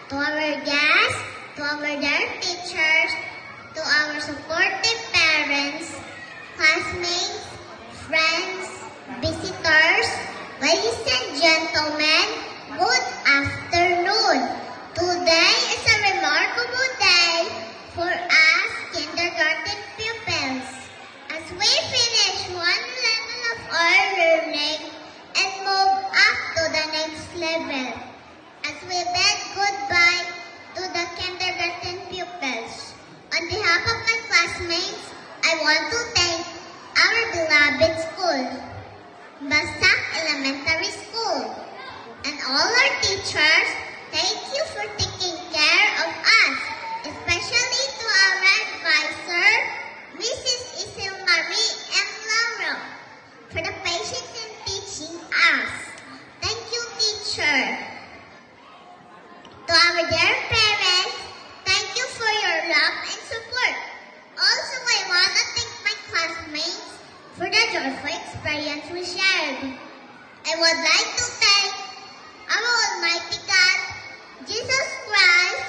to our guests, to our dear teachers, to our supportive parents, classmates, friends, visitors, ladies and gentlemen, good afternoon. Today is a remarkable day for us kindergarten pupils as we finish one level of our learning and move up to the next level. As we bid goodbye to the kindergarten pupils, on behalf of my classmates, I want to thank our beloved school, Basak Elementary School, and all our teachers. Thank you for taking care of us, especially to our advisor, Mrs. Isil Marie M. Laurel, for the patience in teaching us. Thank you, teacher. To our dear parents, thank you for your love and support. Also, I want to thank my classmates for the joyful experience we shared. I would like to thank our Almighty God, Jesus Christ,